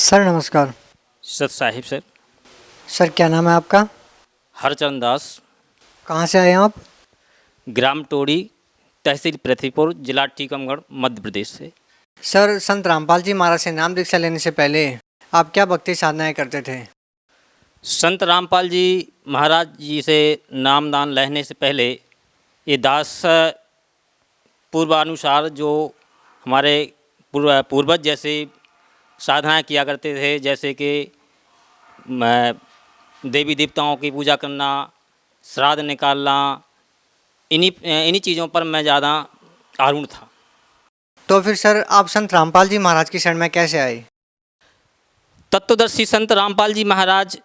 Sir नमस्कार। सत Sahib sir. Sir क्या नाम है आपका? हरचंद दास। कहाँ से आए हैं आप? ग्राम टोड़ी, तहसील पृथ्वीपुर, जिला टीकमगढ़, मध्य प्रदेश से। सर संत रामपाल जी महाराज से नाम दीक्षा लेने से पहले आप क्या भक्ति साधनाएं करते थे? संत रामपाल जी महाराज जी से नामदान लेने से पहले ये दास पूर्वानुसार जो हमारे पूर्वज जैसे साधनाएं किया करते थे, जैसे कि देवी देवताओं की पूजा करना, श्राद्ध निकालना, इन्हीं चीज़ों पर मैं ज़्यादा आरूढ़ था। तो फिर सर आप संत रामपाल जी महाराज की शरण में कैसे आए? तत्वदर्शी संत रामपाल जी महाराज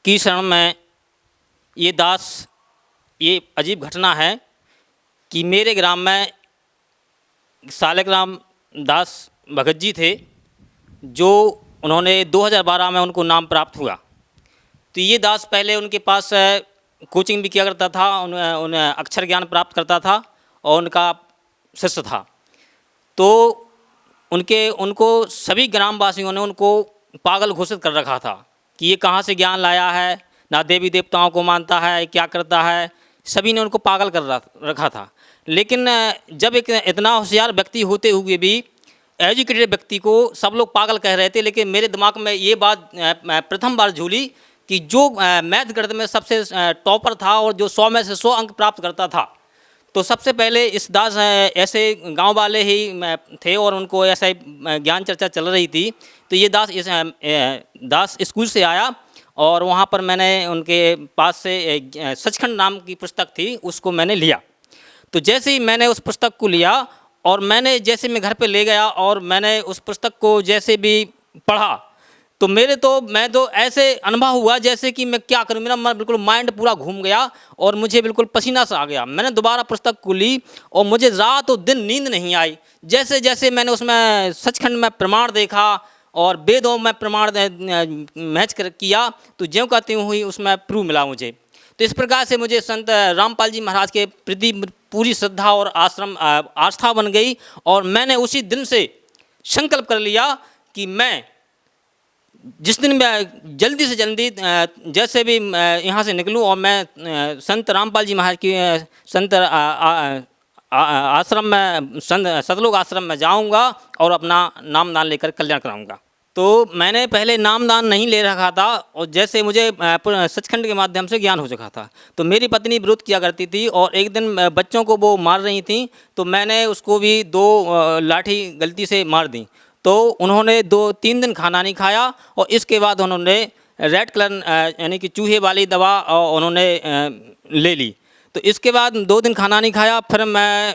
की शरण में ये अजीब घटना है कि मेरे ग्राम में सालिग्राम दास भगत जी थे, जो उन्होंने 2012 में उनको नाम प्राप्त हुआ। तो ये दास पहले उनके पास कोचिंग भी किया करता था, उन अक्षर ज्ञान प्राप्त करता था और उनका शिष्य था। तो उनको सभी ग्रामवासियों ने उनको पागल घोषित कर रखा था कि ये कहाँ से ज्ञान लाया है, ना देवी देवताओं को मानता है, क्या करता है। सभी ने उनको पागल कर रखा था। लेकिन जब एक इतना होशियार व्यक्ति होते हुए भी, एजुकेटेड व्यक्ति को सब लोग पागल कह रहे थे, लेकिन मेरे दिमाग में ये बात प्रथम बार झूली कि जो मैथ गणित में सबसे टॉपर था और जो 100 में से 100 अंक प्राप्त करता था, तो सबसे पहले इस दास ऐसे गांव वाले ही थे और उनको ऐसा ज्ञान चर्चा चल रही थी। तो ये दास स्कूल से आया और वहाँ पर मैंने उनके पास से सचखंड नाम की पुस्तक थी, उसको मैंने लिया। तो जैसे ही मैंने उस पुस्तक को लिया और जैसे मैं घर पे ले गया और मैंने उस पुस्तक को जैसे भी पढ़ा, तो मैं तो ऐसे अनुभव हुआ जैसे कि मैं क्या करूं, मेरा बिल्कुल माइंड पूरा घूम गया और मुझे बिल्कुल पसीना सा आ गया। मैंने दोबारा पुस्तक को ली और मुझे रात और दिन नींद नहीं आई। जैसे जैसे मैंने उसमें सचखंड में प्रमाण देखा और वेदों में प्रमाण मैच किया, तो ज्यों का त्यों हुई उसमें प्रूफ मिला मुझे। तो इस प्रकार से मुझे संत रामपाल जी महाराज के प्रति पूरी श्रद्धा और आस्था बन गई और मैंने उसी दिन से संकल्प कर लिया कि मैं जिस दिन मैं जल्दी से जल्दी जैसे भी यहाँ से निकलूँ और मैं संत रामपाल जी महाराज की संत आश्रम में सतलोक आश्रम में जाऊँगा और अपना नामदान लेकर कल्याण कराऊँगा। तो मैंने पहले नामदान नहीं ले रखा था और जैसे मुझे सचखंड के माध्यम से ज्ञान हो चुका था, तो मेरी पत्नी विरोध किया करती थी और एक दिन बच्चों को वो मार रही थी, तो मैंने उसको भी 2 लाठी गलती से मार दी। तो उन्होंने 2-3 दिन खाना नहीं खाया और इसके बाद उन्होंने रेड कलर यानी कि चूहे वाली दवा उन्होंने ले ली। तो इसके बाद 2 दिन खाना नहीं खाया। फिर मैं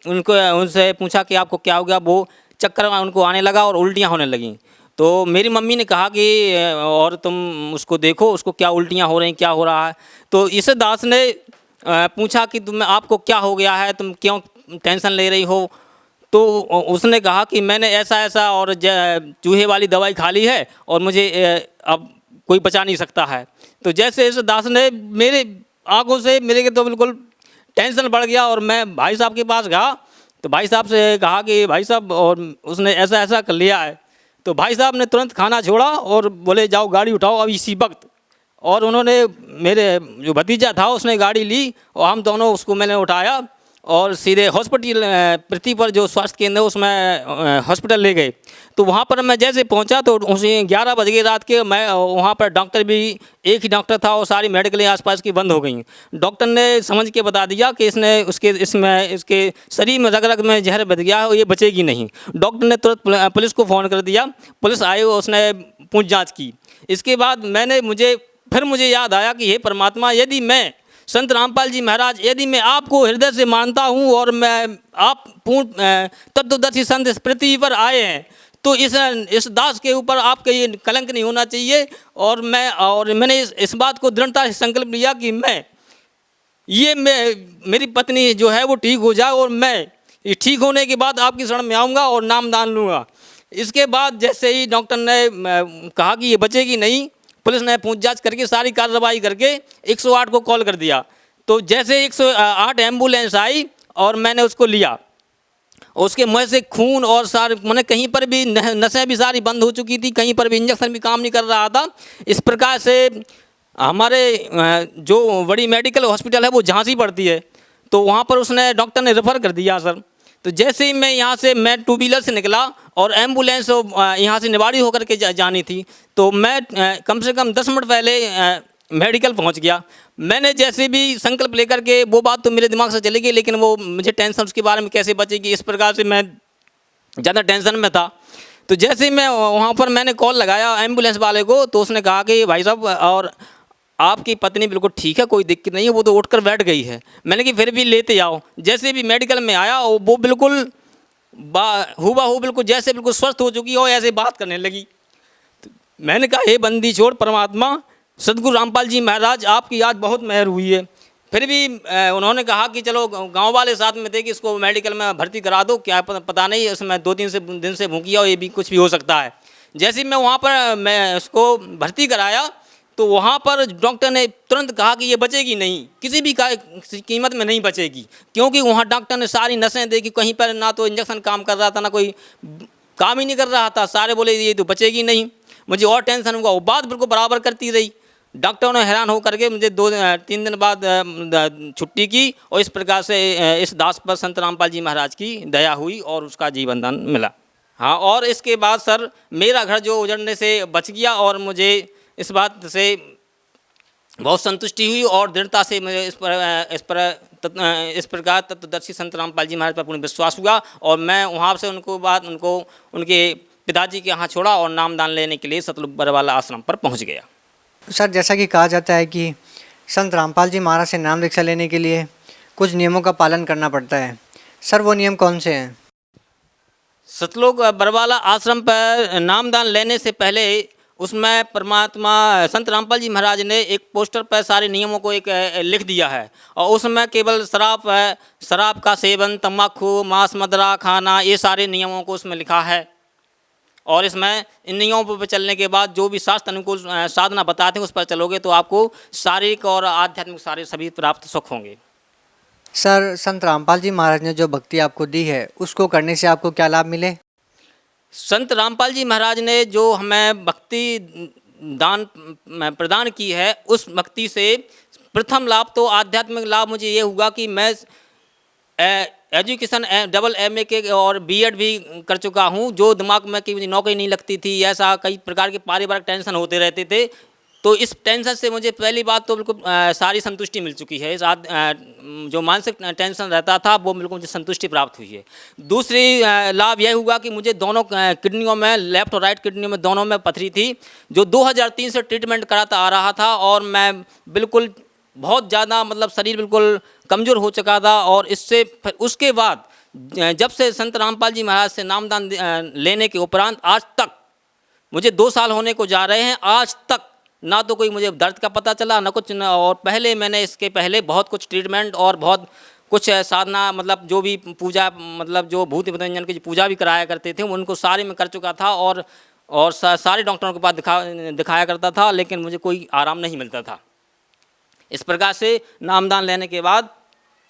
उनसे पूछा कि आपको क्या हो गया। वो चक्कर उनको आने लगा और उल्टियाँ होने लगीं। तो मेरी मम्मी ने कहा कि और तुम उसको देखो, उसको क्या उल्टियाँ हो रही, क्या हो रहा है। तो इस दास ने पूछा कि आपको क्या हो गया है, तुम क्यों टेंशन ले रही हो। तो उसने कहा कि मैंने ऐसा और चूहे वाली दवाई खा ली है और मुझे अब कोई बचा नहीं सकता है। तो जैसे इस दास ने मेरे आंखों से मेरे के तो बिल्कुल टेंशन बढ़ गया और मैं भाई साहब के पास गया। तो भाई साहब से कहा कि भाई साहब, और उसने ऐसा कर लिया है। तो भाई साहब ने तुरंत खाना छोड़ा और बोले जाओ गाड़ी उठाओ अब इसी वक्त। और उन्होंने मेरे जो भतीजा था उसने गाड़ी ली और हम दोनों उसको मैंने उठाया और सीधे हॉस्पिटल पृथ्वी पर जो स्वास्थ्य केंद्र है उसमें हॉस्पिटल ले गए। तो वहाँ पर मैं जैसे पहुँचा तो उसे 11 बज गए रात के। मैं वहाँ पर डॉक्टर भी एक ही डॉक्टर था और सारी मेडिकलें आसपास की बंद हो गई। डॉक्टर ने समझ के बता दिया कि इसके शरीर में रग में जहर बच गया है और ये बचेगी नहीं। डॉक्टर ने तुरंत पुलिस को फ़ोन कर दिया। पुलिस आई और उसने पूछ जाँच की। इसके बाद मुझे याद आया कि हे परमात्मा, यदि मैं संत रामपाल जी महाराज, यदि मैं आपको हृदय से मानता हूँ और आप पूर्ण तत्वदर्शी संत इस पृथ्वी पर आए हैं, तो इस दास के ऊपर आपका ये कलंक नहीं होना चाहिए। और मैंने इस बात को दृढ़ता से संकल्प लिया कि मेरी पत्नी जो है वो ठीक हो जाए और मैं ठीक होने के बाद आपकी शरण में आऊँगा और नामदान लूँगा। इसके बाद जैसे ही डॉक्टर ने कहा कि ये बचेगी नहीं, पुलिस ने पूछ जाँच करके सारी कार्रवाई करके 108 को कॉल कर दिया। तो जैसे 108 एम्बुलेंस आई और मैंने उसको लिया और उसके मुँह से खून और सारे मैंने कहीं पर भी नसें भी सारी बंद हो चुकी थी, कहीं पर भी इंजेक्शन भी काम नहीं कर रहा था। इस प्रकार से हमारे जो बड़ी मेडिकल हॉस्पिटल है वो झांसी पड़ती है, तो वहाँ पर उसने डॉक्टर ने रेफ़र कर दिया सर। तो जैसे ही मैं यहाँ से मैं टू व्हीलर से निकला और एम्बुलेंस यहाँ से निवाड़ी होकर के जानी थी, तो मैं कम से कम 10 मिनट पहले मेडिकल पहुँच गया। मैंने जैसे भी संकल्प लेकर के, वो बात तो मेरे दिमाग से चली गई, लेकिन वो मुझे टेंशन उसके बारे में कैसे बचेगी, इस प्रकार से मैं ज़्यादा टेंशन में था। तो जैसे ही मैं वहाँ पर मैंने कॉल लगाया एम्बुलेंस वाले को, तो उसने कहा कि भाई साहब और आपकी पत्नी बिल्कुल ठीक है, कोई दिक्कत नहीं है, वो तो उठकर बैठ गई है। मैंने कि फिर भी लेते आओ। जैसे भी मेडिकल में आया वो बिल्कुल हूबहू बिल्कुल जैसे बिल्कुल स्वस्थ हो चुकी हो, ऐसे बात करने लगी। तो मैंने कहा हे बंदी छोड़ परमात्मा, सदगुरु रामपाल जी महाराज आपकी आज बहुत मेहर हुई है। फिर भी उन्होंने कहा कि चलो गांव वाले साथ में थे कि इसको मेडिकल में भर्ती करा दो, क्या पता नहीं इसमें 2-3 दिन से भूखी हो, ये भी कुछ भी हो सकता है। जैसे ही मैं वहाँ पर मैं उसको भर्ती कराया, तो वहाँ पर डॉक्टर ने तुरंत कहा कि ये बचेगी नहीं, किसी भी कीमत में नहीं बचेगी, क्योंकि वहाँ डॉक्टर ने सारी नसें देखी, कहीं पर ना तो इंजेक्शन काम कर रहा था, ना कोई काम ही नहीं कर रहा था। सारे बोले ये तो बचेगी नहीं। मुझे और टेंशन हुआ, वो बात बिल्कुल बराबर करती रही। डॉक्टरों ने हैरान होकर के मुझे 2-3 दिन बाद छुट्टी की, और इस प्रकार से इस दास पर संत रामपाल जी महाराज की दया हुई और उसका जीवन दान मिला। हाँ, और इसके बाद सर मेरा घर जो उजड़ने से बच गया, और मुझे इस बात से बहुत संतुष्टि हुई और दृढ़ता से मुझे इस प्रकार तत्वदर्शी संत रामपाल जी महाराज पर पूर्ण विश्वास हुआ, और मैं वहाँ से उनको उनके पिताजी के यहाँ छोड़ा और नामदान लेने के लिए सतलुज बरवाला आश्रम पर पहुँच गया। सर जैसा कि कहा जाता है कि संत रामपाल जी महाराज से नाम दीक्षा लेने के लिए कुछ नियमों का पालन करना पड़ता है, सर वो नियम कौन से हैं? सतलुज बरवाला आश्रम पर नामदान लेने से पहले उसमें परमात्मा संत रामपाल जी महाराज ने एक पोस्टर पर सारे नियमों को एक लिख दिया है, और उसमें केवल शराब का सेवन, तम्बाकू, मांस, मदिरा खाना, ये सारे नियमों को उसमें लिखा है। और इसमें इन नियमों पर चलने के बाद जो भी शास्त्र अनुकूल साधना बताते हैं उस पर चलोगे तो आपको शारीरिक और आध्यात्मिक सारे सभी प्राप्त सुख होंगे। सर संत रामपाल जी महाराज ने जो भक्ति आपको दी है उसको करने से आपको क्या लाभ मिले? संत रामपाल जी महाराज ने जो हमें भक्ति दान प्रदान की है, उस भक्ति से प्रथम लाभ तो आध्यात्मिक लाभ मुझे ये हुआ कि मैं एजुकेशन डबल MA के और BEd भी कर चुका हूँ। जो दिमाग में कि मुझे नौकरी नहीं लगती थी, ऐसा कई प्रकार के पारिवारिक टेंशन होते रहते थे, तो इस टेंशन से मुझे पहली बात तो बिल्कुल सारी संतुष्टि मिल चुकी है। जो मानसिक टेंशन रहता था वो बिल्कुल मुझे संतुष्टि प्राप्त हुई है। दूसरी लाभ यह हुआ कि मुझे दोनों किडनियों में, लेफ्ट और राइट किडनियों में दोनों में पथरी थी, जो 2003 से ट्रीटमेंट कराता आ रहा था, और मैं बिल्कुल बहुत ज़्यादा मतलब शरीर बिल्कुल कमज़ोर हो चुका था। और इससे फिर उसके बाद जब से संत रामपाल जी महाराज से नामदान लेने के उपरांत आज तक मुझे 2 साल होने को जा रहे हैं, आज तक ना तो कोई मुझे दर्द का पता चला ना कुछ और पहले मैंने इसके पहले बहुत कुछ ट्रीटमेंट और बहुत कुछ साधना, मतलब जो भी पूजा, मतलब जो भूत वितंजन की पूजा भी कराया करते थे उनको सारे में कर चुका था, और सारे डॉक्टरों के पास दिखाया करता था, लेकिन मुझे कोई आराम नहीं मिलता था। इस प्रकार से नामदान लेने के बाद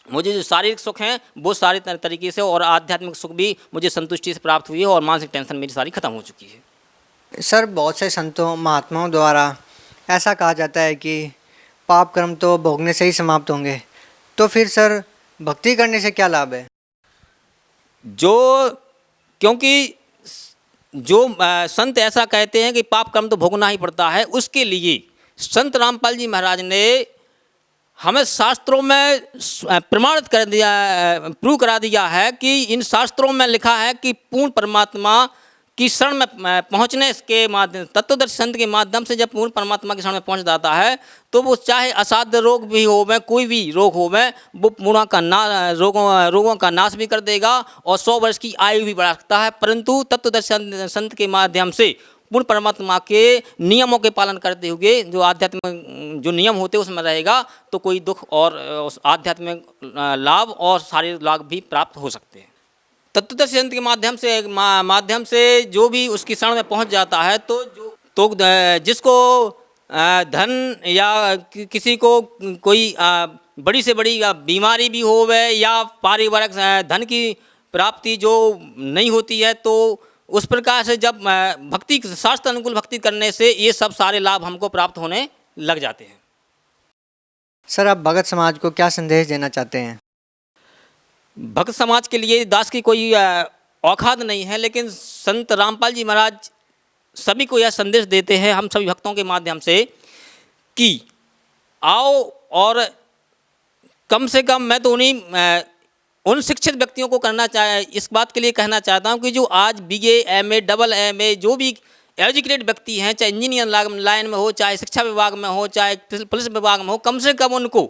मुझे जो शारीरिक सुख हैं वो सारे तरीके से, और आध्यात्मिक सुख भी मुझे संतुष्टि से प्राप्त हुई है, और मानसिक टेंशन मेरी सारी खत्म हो चुकी है। सर बहुत से संतों महात्माओं द्वारा ऐसा कहा जाता है कि पाप कर्म तो भोगने से ही समाप्त होंगे, तो फिर सर भक्ति करने से क्या लाभ है? क्योंकि जो संत ऐसा कहते हैं कि पाप कर्म तो भोगना ही पड़ता है, उसके लिए संत रामपाल जी महाराज ने हमें शास्त्रों में प्रमाणित कर दिया, प्रूव करा दिया है कि इन शास्त्रों में लिखा है कि पूर्ण परमात्मा की शरण में पहुँचने के माध्यम, तत्वदर्शी संत के माध्यम से जब पूर्ण परमात्मा की शरण में पहुँच जाता है, तो वो चाहे असाध्य रोग भी हो में, कोई भी रोग हो में, वो पूर्ण का रोगों का नाश भी कर देगा, और 100 वर्ष की आयु भी बढ़ा सकता है। परंतु तत्वदर्शी संत के माध्यम से पूर्ण परमात्मा के नियमों के पालन करते हुए जो आध्यात्मिक जो नियम होते उसमें रहेगा, तो कोई दुख और आध्यात्मिक लाभ और शारीरिक लाभ भी प्राप्त हो सकते हैं। तत्वदर्शी संत के माध्यम से जो भी उसकी शरण में पहुंच जाता है, तो जिसको धन या किसी को कोई बड़ी से बड़ी बीमारी भी होवे या पारिवारिक धन की प्राप्ति जो नहीं होती है, तो उस प्रकार से जब भक्ति शास्त्र अनुकूल भक्ति करने से ये सब सारे लाभ हमको प्राप्त होने लग जाते हैं। सर आप भगत समाज को क्या संदेश देना चाहते हैं? भक्त समाज के लिए दास की कोई औकात नहीं है, लेकिन संत रामपाल जी महाराज सभी को यह संदेश देते हैं हम सभी भक्तों के माध्यम से कि आओ, और कम से कम मैं तो उन शिक्षित व्यक्तियों को इस बात के लिए कहना चाहता हूँ कि जो आज BA MA AA जो भी एजुकेटेड व्यक्ति हैं, चाहे इंजीनियर लाइन में हो, चाहे शिक्षा विभाग में हो, चाहे पुलिस विभाग में हो, कम से कम उनको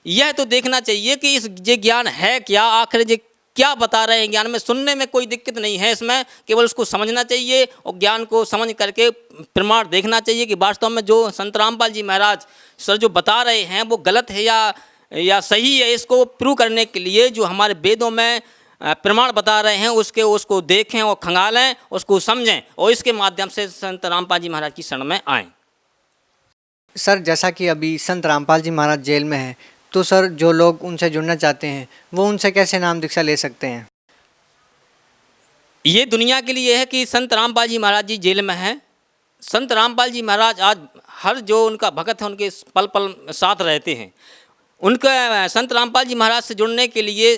यह तो देखना चाहिए कि ये ज्ञान है क्या, आखिर ये क्या बता रहे हैं। ज्ञान में सुनने में कोई दिक्कत नहीं है, इसमें केवल उसको समझना चाहिए और ज्ञान को समझ करके प्रमाण देखना चाहिए कि वास्तव में जो संत रामपाल जी महाराज सर जो बता रहे हैं वो गलत है या सही है। इसको प्रूव करने के लिए जो हमारे वेदों में प्रमाण बता रहे हैं उसको देखें और खंगालें, उसको समझें और इसके माध्यम से संत रामपाल जी महाराज की शरण में आएँ। सर जैसा कि अभी संत रामपाल जी महाराज जेल में हैं, तो सर जो लोग उनसे जुड़ना चाहते हैं वो उनसे कैसे नाम दीक्षा ले सकते हैं? ये दुनिया के लिए है कि संत रामपाल जी महाराज जी जेल में हैं। संत रामपाल जी महाराज आज हर जो उनका भगत है उनके पल पल साथ रहते हैं। उनका संत रामपाल जी महाराज से जुड़ने के लिए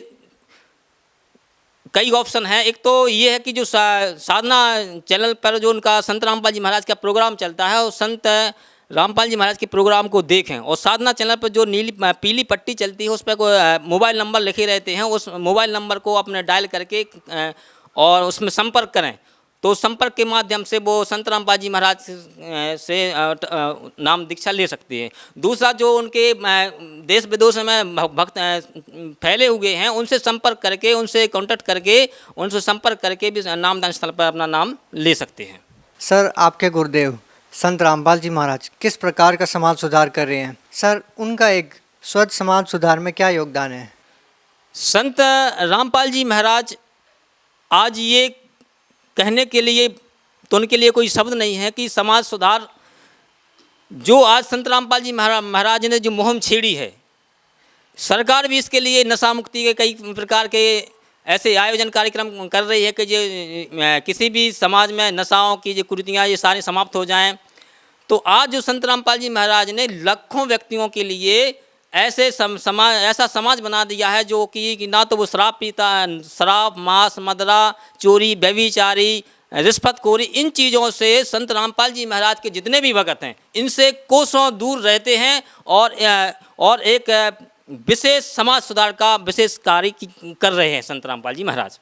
कई ऑप्शन हैं। एक तो ये है कि जो साधना चैनल पर जो उनका संत रामपाल जी महाराज का प्रोग्राम चलता है, और संत रामपाल जी महाराज के प्रोग्राम को देखें, और साधना चैनल पर जो पीली पट्टी चलती है उस पर कोई मोबाइल नंबर लिखे रहते हैं, उस मोबाइल नंबर को अपने डायल करके और उसमें संपर्क करें, तो संपर्क के माध्यम से वो संत रामपाल जी महाराज से नाम दीक्षा ले सकते हैं। दूसरा जो उनके देश विदेश में भक्त फैले हुए हैं उनसे संपर्क करके, उनसे कांटेक्ट करके, उनसे संपर्क करके भी नामदान स्थल पर अपना नाम ले सकते हैं। सर आपके गुरुदेव संत रामपाल जी महाराज किस प्रकार का समाज सुधार कर रहे हैं? सर उनका एक स्वच्छ समाज सुधार में क्या योगदान है? संत रामपाल जी महाराज आज ये कहने के लिए तो उनके लिए कोई शब्द नहीं है कि समाज सुधार जो आज संत रामपाल जी महाराज ने जो मुहिम छेड़ी है, सरकार भी इसके लिए नशा मुक्ति के कई प्रकार के ऐसे आयोजन कार्यक्रम कर रही है कि जो किसी भी समाज में नशाओं की जो कुरीतियाँ ये सारी समाप्त हो जाएं। तो आज जो संत रामपाल जी महाराज ने लाखों व्यक्तियों के लिए ऐसा समाज बना दिया है जो कि ना तो वो शराब पीता, शराब, मांस, मदरा, चोरी, व्यभिचारी, रिश्वतखोरी, इन चीज़ों से संत रामपाल जी महाराज के जितने भी भगत हैं इनसे कोसों दूर रहते हैं और एक विशेष समाज सुधार का विशेष कार्य कर रहे हैं संत रामपाल जी महाराज।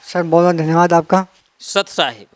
सर बहुत बहुत धन्यवाद आपका। सत साहिब।